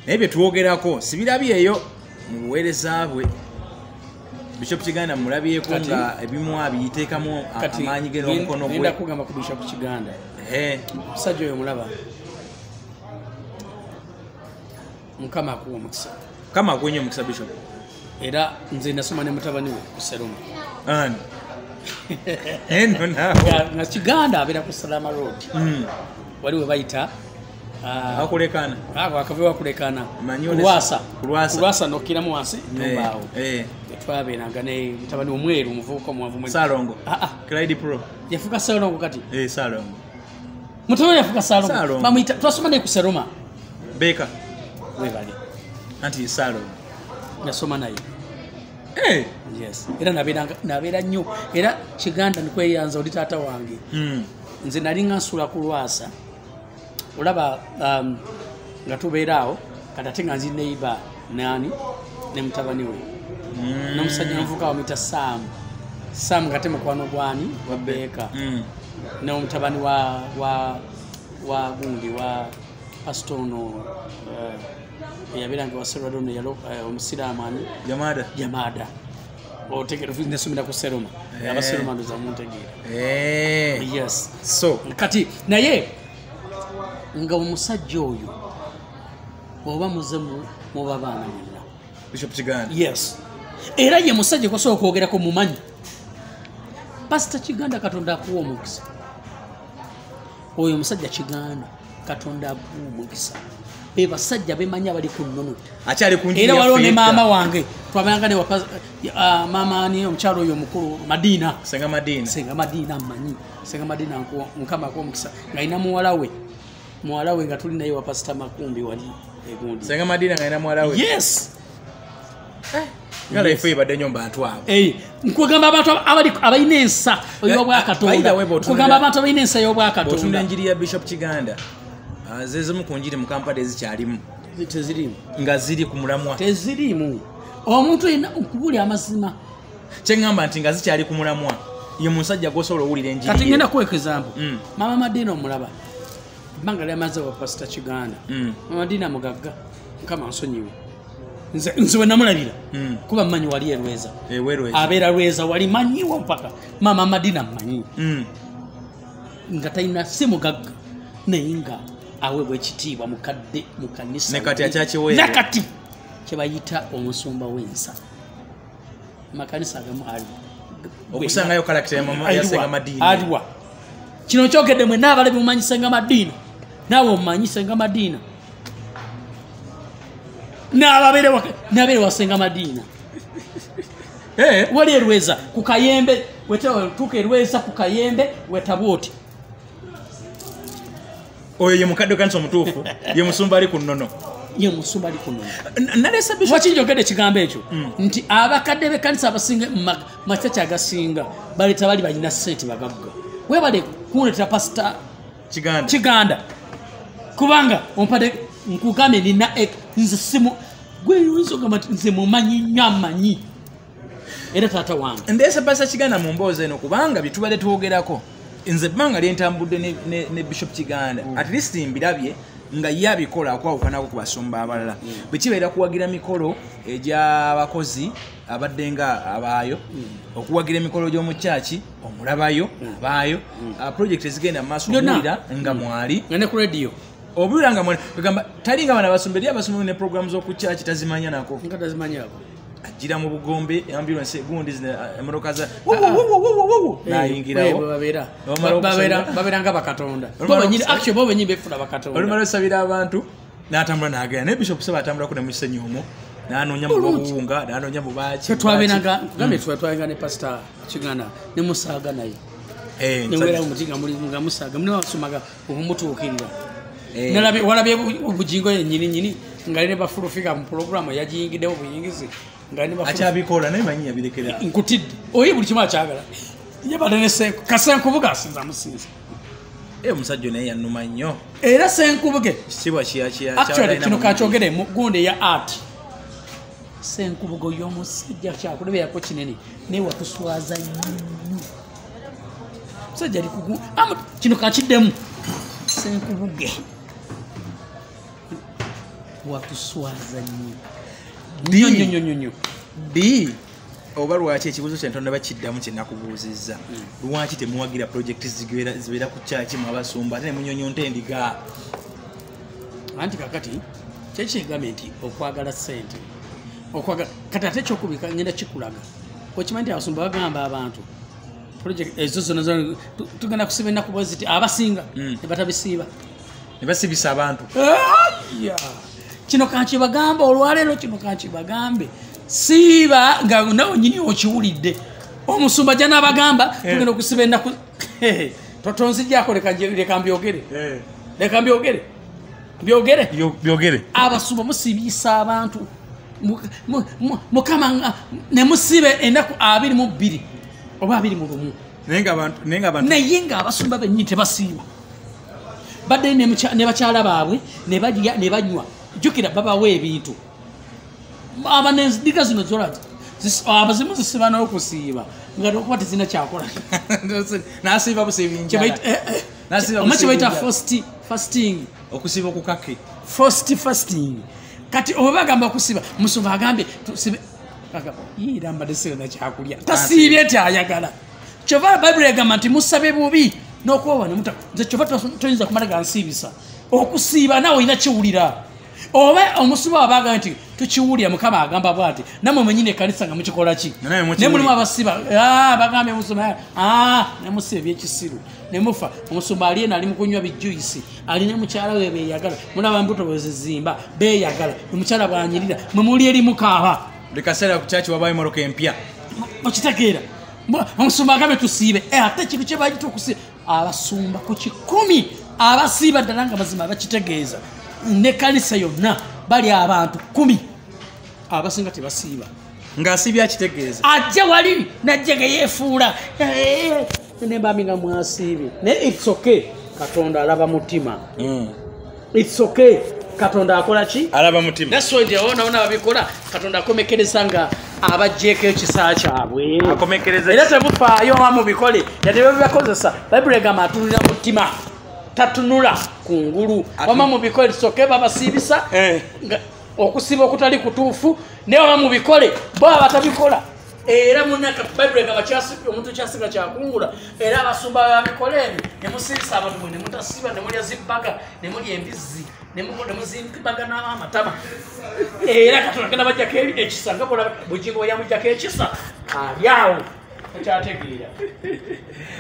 naye bye tuwogerako sibirabyeyo mu buweereza bwe Bishop Kiganda mulabyeko nga ebimu abiyiteekamu amaanyi ge n'omukono gwe kugamba ku Bishop Kiganda musajja oyo mulaba mukama akuwa omukisa kama akwenye omukisa Bishop era nze nasoma ne mutabani we ku Seroma eno naawe nga Kiganda abeera ku Salama Road wali we bayita akulekana akavewa kulekana kulwasa nokiramu wansi nyumbaawo twabeeranga ne mutabani omweru omuvubuka omwavu Salongo Clyde Pro yafuka Salongo kati Salongo mutabani yafuka Salongo bamuyita twasoma ne ku Seroma Beka webali anti Salongo nasoma naye yes era nabeera nnyo era Kiganda nikweyanza oli taata wange nze nali nsula ku Lwasa olaba nga tubeeraawo kati ate nga nzi neiba nani ne mutabani we n'omusajja namuvuka wamuyita Sam nga te mukwano gwani wa Beka n'omutabani wa gundi wa pastono yabeeranga waserwado ne yalo omusiraamu ani Jamada otegera nesomera ku Seroma abaseroma ndoza muntegeera yes so kati naye nga omusajja oyo oba muzemu muba baana bonna Bishop Kiganda yes era ye musajja kwasobola okwogerako mumanyi Pastor Kiganda Katonda akuwa omukisa oyo musajja Kiganda Katonda akuwa omukisa be basajja bemanyi abali ku nnono akyali ku njiri era waliwo ne maama wange twabanga ne maama ni omukyalo oyo omukulu Madina Senga Madina mmanyi Senga Madina mukama akuwa omukisa nga alina muwala we nga tuli naye wa Pastor Makumbi wali egundi Senga Madina nga alina muwala we yes ngala ife ibadde nyomba atwabo nkugamba abantu abalina ensa ey'obwa Katonda nkugamba abantu abalina ensa ey'obwa Katonda otunda enjiri ya Bishop Kiganda zezimu ku njiri mu kampala ezikyalimu tezirimu nga ziri ku mulamwa tezirimu omuntu alina okubulya amazima kyeŋŋamba nti nga zikyali ku mulamwa ye musajja gw'osobola owulira enjiri kati ngenda kwekizambu Mama Madina omulaba ebbanga lyamaze wa Pastor Kiganda Mama Madina mugagga mukama nsonyiwe nze we namulabira kuba mmanyi wali erweza abeera Lweza wali manyiwo mpaka Mama Madina mmanyi nga talina si mugagga naye nga aweebwa ekitiibwa mukadde mu kanisa nekati akyakiweebwa nakati kyebayita omusumba w'ensa makanisa agamu ali okusangayo kalakita ya Senga Madina aliwa kino kyogedde mwenna abalabi mumanyi Senga Madina naawe omumanyi Senga Madina n'abeere wa Senga Madina wali erweza ku Kayembe tuka erweza ku Kayembe wetabwa oti oyo ye mukadde kanso omutuufu ye musumba ali ku nnono ye musumba ali kuno nalesa bishop wakinjogedde ekigambo ekyo nti abakadde b'ekkanisa abasinga machachi agasinga baleta bali balina ssente bagagga webale kuleetera pasita kiganda kubanga ompadde nkugambye nina nze simu gwe oyinza ogamba nti nze mumanyi nnyo amanyi era taata wange ndeesa pasita kiganda mu mboozi eno kubanga bye tubadde twogerako nze bbanga lyentambudde ne bishop kiganda at least mbirabye nga ye abikola okwawukanako ku basumba abalala bwe kibeera kuwagira mikolo egy'abakozi abadde nga abaayo okuwagira emikolo gy'omukyaki omulabayo abaayo project ezigenda mu maaso Wulira nga mwali ne ku radio Wulira nga mwali gamba tali nga bana basumba eri abasumba ne programs z'okukyaki tazimanya nako ajira mu Bugombe ambulance gundi emotoka za nayingirawo babera nga bakatonda bo benyini befuna bakatonda olumala osabira abantu n'atambula n'agenda ne bishop saba atambulako ne musenyomo n'anoonya mu buwunga n'anoonya mu baaki twabenanga gambe twabenga ne pastor kiganda ne musaaga naye newera omutinga muli nga musaaga mune wasumaga obumutuukirira walabye Bugingo yennyini nga ne bafulufika mu programu yagiyingiddewo buyingizi akyabikola naye manyi yabirekera nkutidde oyi buli kimu akyagala yabadde ne kasenkubuge asinza musinza omusajja naye yannuma nnyo era senkubuge kisibwa actually kino kakyogere mu gundi ya art senkubuge y'omusajja kyakulebeyako kinene naye watuswaza nnyo musajja ali kugu kino kakiddemu senkubuge watuswaza nnyo di oba lwaki ekibuuzo kyentonda bakiddamu kyenakubuuzizza lwaki temuwagira project zibeera ku kyaki mu abasumba ate ne munyonyonta endiga anti kakati kyekigambe nti okwagala ssente kati ate kyokubika ngenda kikulaga okimanyi nti abasumba bagamba abantu project ezo zonna tugenda kusiba ennaku bweziti abasinga ne batabisiiba ne basibisa abantu kino kankibagamba olwaleero kino kankibagambe siiba nga nawe nyini okiwulidde omusumba jja n'abagamba tugenda okusiba ennaku totonzijjako leka mbyogere abasumba musiibisa abantu mukama ne musibe ennaku 22 oba 21 naye nga abasumba bennyini tebasiiba badde ne bakyala baabwe ne balya ne banywa jukira babawe ebintu abanenzidiga zino zolati abazimu zisiba n'okusiiba nga tokuba tezina kyakola nasiiba busibinja omanyi baita fasting okusiiba okukake fasting kati oba bagamba okusiba musumba agambe tusibe yira mbadde sirina kyakulya tasiibye nti ayagala kyova bayibuli egamba nti musabe bubi n'okwowa nemuta nze kyova toyinza kumala gansiibisa okusiiba nawe olina kiwulira oba omusumba wabaga nti tukiwulira mukama agamba bwati namwe mwenyini ekkanisa nga mukikola ki ne mulimu abasiba bagambye musumba ne musiba ebyekisiru ne mufa omusumba ali eno ali mu kunywa bijuyisi alina mukyala we beeyagala mulaba mbuto bwezizimba beeyagala omukyala bwanyirira mwe muli eri mukaaba buli kaseera ku kyaki wabayo moroka empya okitegeera omusumba agambe tusiibe ate kintu kye bagita okusiiba abasumba ku 10 abasiiba ddala nga mazima bakitegeeza ne kanisa yonna bali abantu 10 abasinga tebasiiba ng'asiibya akitegeeza ajja wali najja ge yeefuula ne mbambi nga mwasiibye naye it's okay katonda alaba mutima it's okay katonda akola ki alaba mutima that's why they ona babikola katonda akomekereza nga abajjeko ekisa kyabwe akomekereza era tebufaayo wamu bikole yatebe byakozesa bayibuli egamba atunulira mutima tatunula kungulu wama mu bikole soke babasiibisa okusiba okutali kutuufu ne wama mu bikole bo abatabikola era munaka bayibuli egamba omuntu kyasiga kyakungula era abasumba babikole ne musiibisa abantu mwe ne mutasiba ne mulya zibbaga ne mulya embizi ne muzimbaga n'amatama era katonda genda bajjako ekisa nga bola Bugingo yamujjako ekisa alyawo ekyategeera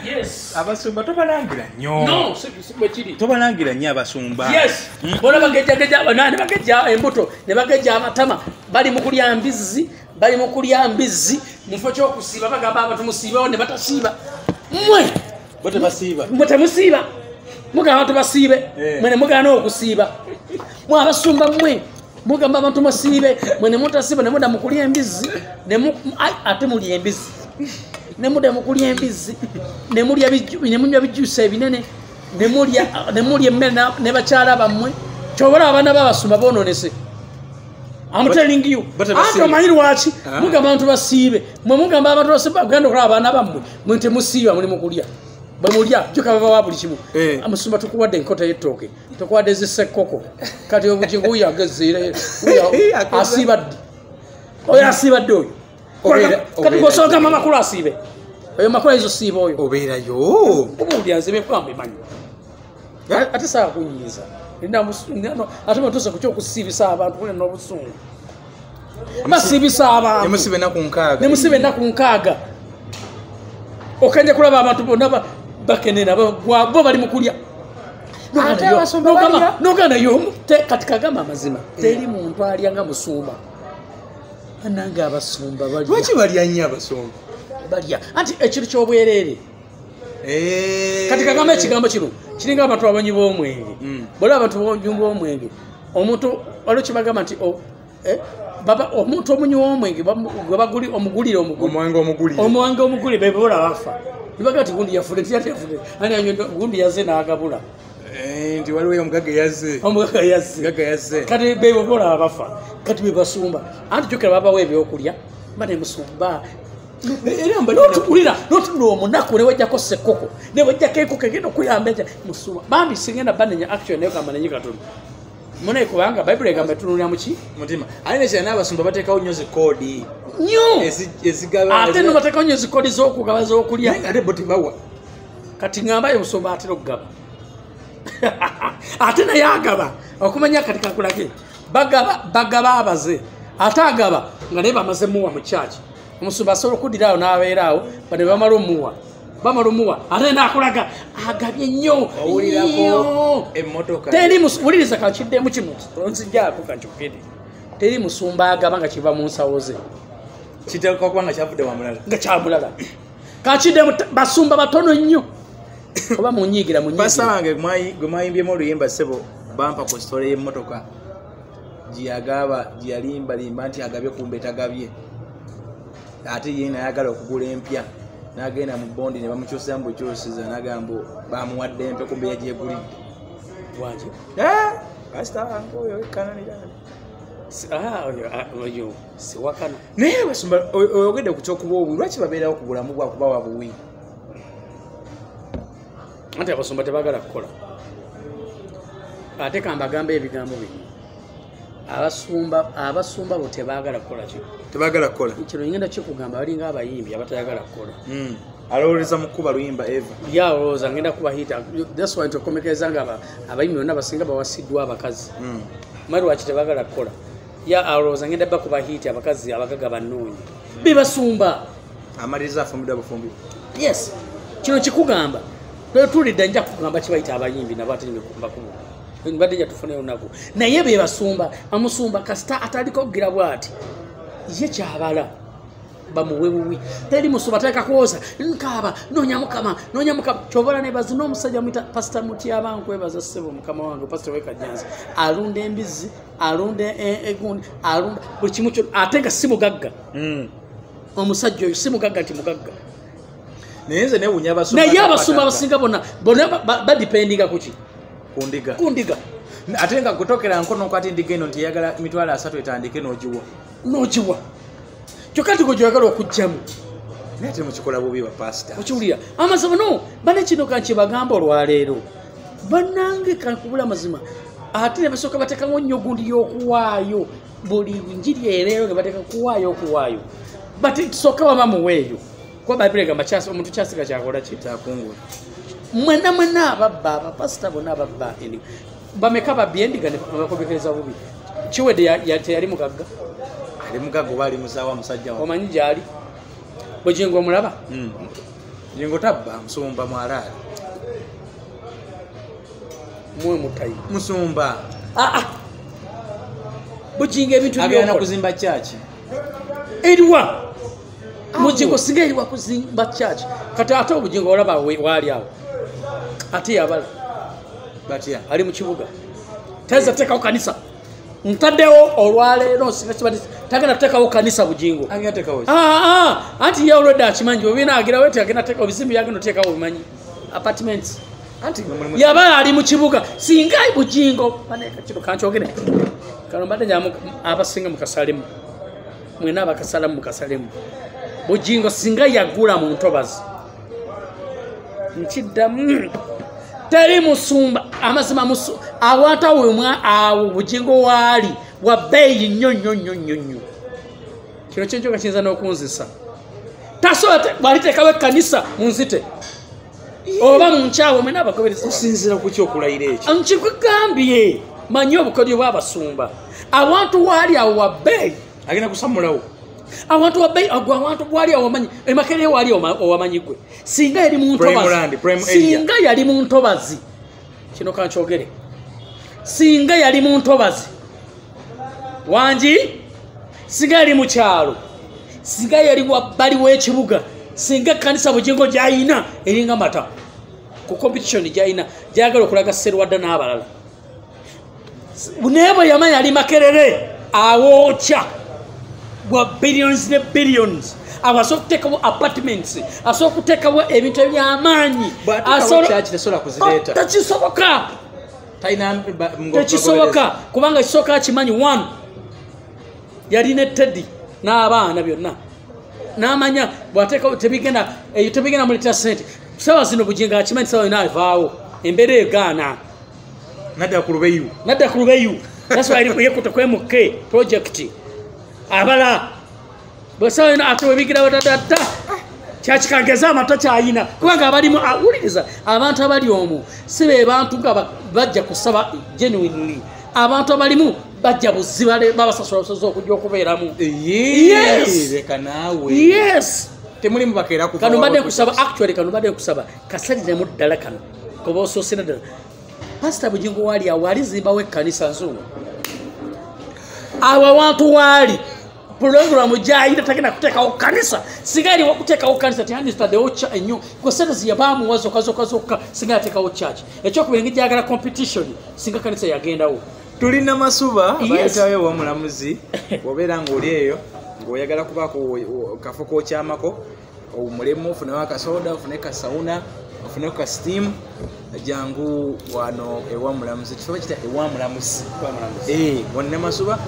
yes abasumba tobalangira nnyo no bwe kiri tobalangira nnyo abasumba yes bola bagejjageja ne bagejja embuto ne bagejja amatama bali mu kulya mbizzi mufo ky'okusiiba bagamba abantu musiibewo ne batasiiba mmwe temusiiba mugamba abantu basiibe mwe ne mugaana okusiiba mwe abasumba mmwe mugamba abantu masibe mwene mutasiba ne muda mukulya embizi ate mulya embizi ne muda mukulya embizi ne mulya bijusa ebinene ne mulya emmere ne bakyala bammwe kyobala abaana babasumba bononese. I'm telling you. Ato manyi lwaki mugamba abantu basiibe mwe mugamba abantu basiba genda okulaba abaana bammwe mwe temusiiba muli mukulya bamulya joka bava wa buli kimu amusumba tukuwadde enkota y'ettooke tukuwadde zisekoko kati Obugingo uyo agezeere asiibadde oyo asiibadde oyo kati gosooka amakulu asiibe oyo makulu ezo siiba oyo obeerayo obuwulira nze bekwamba emanyi ate saa kunyiiza ate batuuse ku kyokusiibisa abantu kule n'obusungu basiibisa abantu nemusibe ennaku nkaaga okanje kulaba abantu bonna bakenena bo bali mukulya noganayo kati kagamba amazima teri muntu alya nga musumba anange abasumba lwaki balya nnyo abasumba balya anti ekintu ky'obwereere kati kagamba ekigambo kino kiringa abantu abanyi b'omwenge bola abantu b'omwenge omuntu waliwo kibagamba nti omuntu omunywi w'omwenge gwebaguli omugulire omwange omuguli bebola bafa nibaga ti gundi yafude tiyatefude ani anyo gundi yaze n'agabula nti waliwo omugaga yaze kati bebola abafa kati bebasumba anti jukira babawo ebyokulya banemusumba notulira omunaku newajjako sekoko newajjako enkoko egenda okuyamba enja musumba bambi singenda banenya action nayo gamba nenyi katono munaye kubanga bayibuli egamba etunulira muki mutima ali nekyana n'abasumba bateekawo nnyo zikoodi nnyo ate no bateekawo nnyo zikoodi z'okugaba z'okulya ate bo tebawa kati ngambayo omusumba atera okugaba ate naye agaba okumanya kati kakulake bagaba abaze ate agaba nga naye bamaze muwa mu kyaki omusumba asobola okuddirawo n'abeeraawo bane bamala omuwa ate nakulaga agabye nnyo wuliriza kakiddemu kino onzijaako kakyogere teri musumba agaba nga kiva mu nsawo ze kiteekwa kuba nga kyavudde wamulala nga kyamulala kakiddemu basumba batono nnyo oba munyiigira pasa wange gwe mwayimbyemu oluyimba ssebo bampa ku sitole y'emmotoka gyeyalimbalimba nti agabye kumbe tagabye ate ye nayagala okugula empya nagenda mu bondi ne bamukyusamu bwekyusiza nagamba bamuwadde empya kumbe yagyegulidde waki kasitawangeoyo oyo siwakana naye basumba oyogedde ku kyokuba obuwi lwaki babeerawo ku bulamu bwakubawa buwi anti abasumba tebagala kukola ate kambagamba ebigambo bino abasumba bo tebagala kukola kino ngenda kikugamba balinga abayimbi abatayagala kukola alowoleza mukuba luyimba eva yalowooza ngenda kubahita that's why ntokomekereza nga abayimbi bonna basinga bawasiddwa abakazi mali waki tebagala kukola alowooza ngenda bakubahiti abakazi abagaga banoonyi bebasumba amaliriza afumbidwa bufumbi yes kino kikugamba tulidde nja kugamba kibayita abayimbi nabo ate nikubakubu mbadde nja tufuneyo nako naye bebasumba amusumba kasita ataliko okugira bwati ye kyabala bamuwe buwi teri musumba teeka kuwoza nkaaba noonya mukama kyobola nebazi n'omusajja mwita pasita Mutyaba nkwebaza ssebo mukama wange pasita wekajjanzi alunda embizi alunda egundi alunda buli kimu kyo ate nga si mugagga omusajja oyo si mugagga nti mugagga naye abasumba abasinga bonna badipendinga kuki kundiga ate nga kutokera nkono kwati ndiga eno nti yagala emitwalo 3 etandike n'ogiwa kyokka tigo gyoyagala okugjamu naye ate mukikola bubi bapasita okiwulira amazima no bane kino kankibagamba olwaleero bannange kankubula amazima ate ne basooka bateekamu nnyo gundi y'okuwaayo buli njiri ereero nga bateeka okuwaayo bati tusooka wama muweeyo kuba bayibuli egamba omuntu kyasiga kyakola kitakungula mwena ababba abapasita bonna ababba bameka babbi endiga nebakomekereza bubi kiwedde teyali mugagga ali mugagga oba ali musaawa musajja omanyi gyali Bugingo omulaba Bugingo tabba musumba mwalaali mwe mutayi musumba Bugingo ebintu agenda kuzimba kyaki eriwa Bugingo singa eriwa kuzimba kyaki kati ate Bugingo olaba waali awo ate yabala batya ali mu kibuga teza tekawo kanisa ntaddewo olwaleero singa kibadde tagenda kuteekawo kanisa Bugingo anti ye already akimanyi obiina agira wete agenda teeka obizimbi yagenda oteekawo obimanyi apartments anti yaba ali mu kibuga singa Bugingo baneka kino kankyogere kano mbadde nyamu abasinga mu kasalemu mwena abakasalamu mu kasalemu Bugingo singa yagula mu ntobazi nkiddamu teri musumba amazima musu awata wemwa awo Bugingo wali wa beyi nnyo kino kyenjoga kiyinza n'okunzisa tasobola baliteekawo ekkanisa mu nzite oba mu nkyawo mwena abagoberezi osinzira ku kyokulayira ekyo nkikugambye manyi obukodyo bw'abasumba awantu wali awo wa beyi agenda kusamulawo awantu wa beyi awantu bwali awo wamanyi emakerere wali owamanyi gwe singa yali mu ntobazi singa yali mu ntobazi kino kankyogere singa yali mu ntobazi wangi singa yali mu kyalo singa yali wabbali w'ekibuga singa kanisa Bugingo gyayina eringa mata ku competition gyayina gyagala okulaga Sserwadda n'abalala naye bwe yamanya ali Makerere awookya wa billions ne billions abasobola okuteekawo apartments asobola okuteekawo ebintu eby'amaanyi tekisoboka tekisoboka kubanga kisooka akimanyi one yalina Teddy n'abaana byonna n'amanya bw'ateekawo tebigenda muleetera ssente sawa zino Bugingo akimanyi sawa yonna avaawo embeera egaana nadda ku lubeyu that's why yekuta kwemuke project abala bwesawa yonna ate webigirawo dadada kyakikageza amata kyayina kubanga abalimu awuliriza abantu abali omwo si be bantu nga bajja kusaba genuinely abantu abalimu bajja buzibale babasasula busozi okujja okubeeramu leka naawe yes temulimu bakeera kuva kano mbadde nkusaba actually kano mbadde nkusaba kasaliremu ddala kano kuba osoosera ddala Pastor Bugingo wali awo alizimbawo ekkanisa nzuno awo awantu waali programu gyayina tagenda kuteekawo kanisa singa yali wakuteekawo kanisa tiyandistaddewo ennyo gosente yabaamuwa zokka singa yateekawo church ekyokubiri nga gyagala competition singa kanisa yagendawo tulina masuba bayitawo ew'omulamuzi obeera ng'oli eyo ng'oyagala kubaako kafo kokyamako omulemu ofunewo akasoda ofune kasawuna ofune ka steam jangu wano ew'omulamuzi kifo kita ew'omulamuzi wonna masuba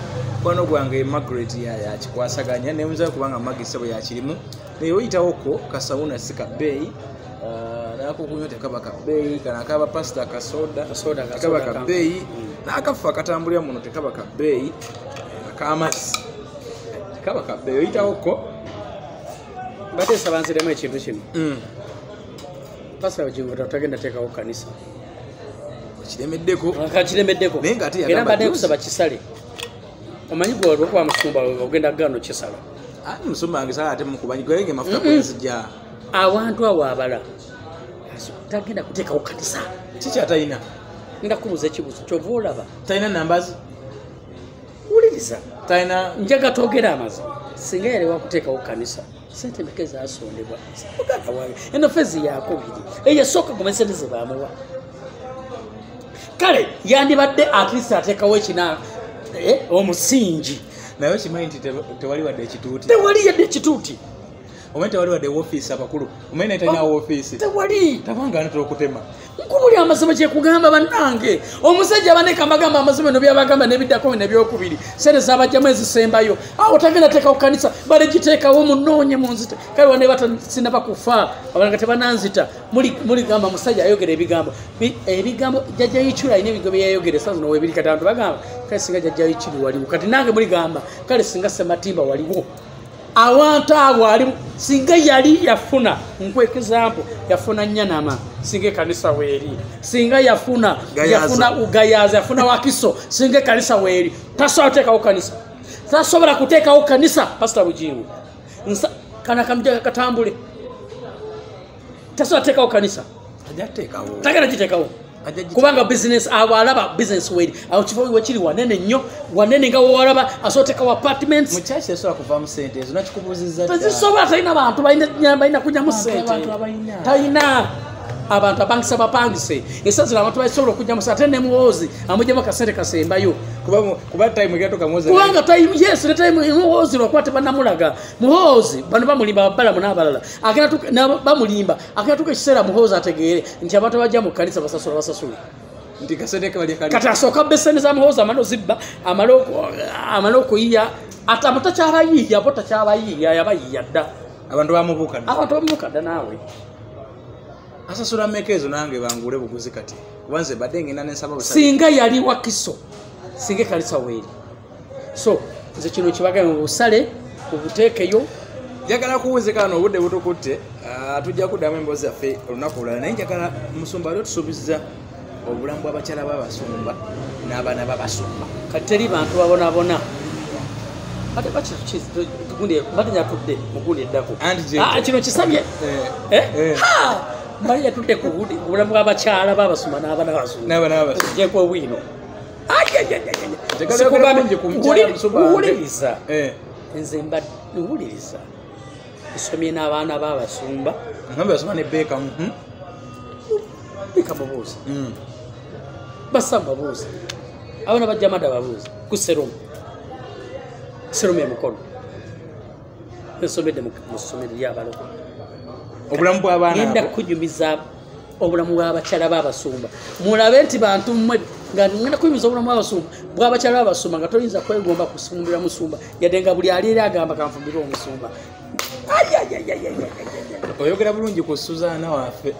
kwano gwange Margaret yakikwasaganya nemuza kubanga magisa bwe yakirimu naye oyitawoko kasawuna sika beyi nako kunywa tekaba ka beyi kana kaba pasta kasoda tekaba ka beyi nakafa katambulira muno tekaba ka beyi akamasi tekaba ka beyi oyitawoko batesa banziremu ekintu kino Pastor Bugingo tagenda teekawo kanisa kiremeddeko naye ng'ate era mbadde kusaba kisale omanyi gwe olwokuba musumba ogenda gano kisala musumba wange sala ate mukubanyi gwenge mafuta kwenzija awantu awo abala tagenda kuteekawo kanisa kiki atalina ndakubuza ekibuzo kyova olaba talina nambazi wuliriza talina njaga twogera amazima singa yali wakuteekawo kanisa sente mpeke zasondebwa muganda wange eno fezi yakubiri eyasooka guma sente zebamuwa kale yandibadde at least ateekawo ekina omusingi naye okimanyi nti tewali wadde ekituuti tewali yadde ekituuti omanyi tewali wadde woofiisi abakulu omanyi naye talina woofiisi tewali tabanga anatera okutema nkubuli amazima kyekugamba bannange omusajja abaneka amagamba amazima eno byabagamba nebiddako nebyokubiri sente zabajjamu ezisembayo awo tagenda teekawo kanisa bale giteekawo munoonye munzita kale wane batasinaba kufa abalanga tebananzita muligamba musajja ayogera ebigambo jjajja yikyula alina ebigambo byeyayogera sa zino webiri kati abantu bagamba kale singa jjajja yikyuli waliwo kati nange muligamba kale singa Sematimba waliwo awantu abo ali singa yali yafuna nkwekizampo yafuna Nyanama singa kanisa weeri singa yafuna ugayaza yafuna Wakiso singa kanisa weeri tasobola kuteekawo kanisa tasobola kuteekawo kanisa Pastor Bugingo kana kamjaga katambule tasobola kuteekawo kanisa tagenda giteekawo kubanga business abo alaba business weeri awo kifo wekiri wanene nnyo wanene nga wowalaba asootekawo apartments mukyaki esobola kuvaamu sente ezo nakikubuzizza tezisobola talina bantu balina kunyamu sente talina abantu abangisa bapangise esazira abantu basobola okujja musate ne muwozi amujjemu akasente kasembayo kuba time egatoka muwozi kubanga time yes ne time muwozi lwakwate banamulaga muwozi bano bamulimba babala n'abalala agenda bamulimba agenda tuka ekiseera muwozi ategeere nti abantu bajja mu kanisa basasula nti kasente kali kati asooka besene za muwozi amalo zibba amalo okuyiya ate amatakyalayiya bo takyabayiya yabayiya dda abantu bamubuuka dda naawe asasula mekezo nange bangule buguzi kati kubanze badde ngenda nensaba busale singa yali wakiso singa kalisa weeri so nze kino kibagamba busale obuteekeyo njagala kuwunzikana obudde butukutte tujja kuddamu emboozi yaffe olunaku olulala naye njagala musumba lyo tusuubiza obulamu bw'abakyala b'abasumba n'abaana b'abasumba kati teri bantu babonabona ate bakitugundi batanyatudde mugundi eddako kino kisabye mali yatudde ku obulamu bw'abakyala b'abasumba n'abaana b'abasumba jeko bwino uwuliriza nze mba uwuliriza nsomye n'abaana b'abasumba basoma ne beeka beka mubuuza basa babuuza abaana bajja mada babuuza ku serumu emukono nsomedde mu ssomero ly'abaloko obulamu bw'abaana ngenda kunyumiza obulamu bw'abakyala b'abasumba mulabe nti bantu mmwe nga ngenda kuyumiza obulamu bw'abakyala b'abasumba nga toyinza kwegomba kufumbira musumba yadde nga buli ali eri agamba kanfumbire omusumba oyogera bulungi ku Suzaana waffe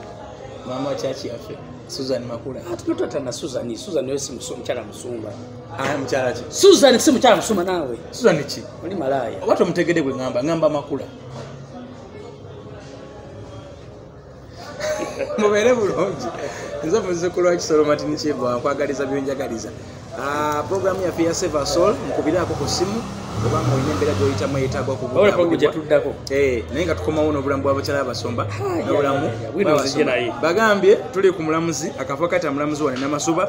maama wa kyaki yaffe Susan Makula atutata na Susan wewe si mukyala musumba mukyala ki Susan si mukyala musumba nawe Susan ki oli malaya watu mutegede gwe ngamba Makula mubere bulungi nzo muzukulu wa Kisolo Martin Chibwa nkwagaliza byonjagaliza programu ya Pia Save Soul mukubirako ku simu kubanga oyina embeera gy'oyitamu eyetaaga okubuuliddako naye nga tukomawo n'obulamu bw'abakyala abasomba n'obulamu bagambye tuli ku mulamuzi akafo kati amulamuzi wane Namasuba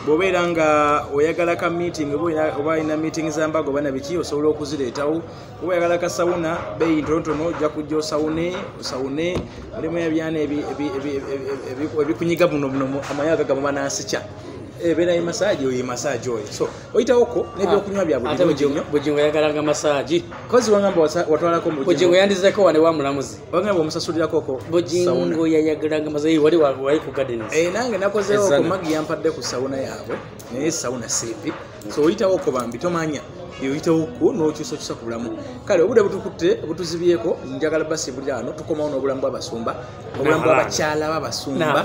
bw'obeera nga oyagala ka meeting oba olina meeting z'ambaga oba nabiki osobola okuzireetawo oba oyagala ka sawuna beeyi ntonotono ojja kujja osawune mulimu ebyana ebikunyiga buno amayaga gamuba nansikya ebera massage oyi massage oyi so oyitawoko nebyokunywa bya Bugingo yagalanga massage kozi wangamba watwalako Bugingo yandizeko wane wa mulamuzi wangamba omusasulirako ko Bugingo yagalanga massage wali wali ku gardens nange nakozeewo ku magi yampadde ku sauna yaabwe naye sauna seepi so oyitawoko bambi tomanya oyitawoko n'okyusa ku bulamu kale obudde butukutte butuzibyeko njagala basi buli ano tukomawo n'obulamu bw'abasumba obulamu bw'abakyala b'abasumba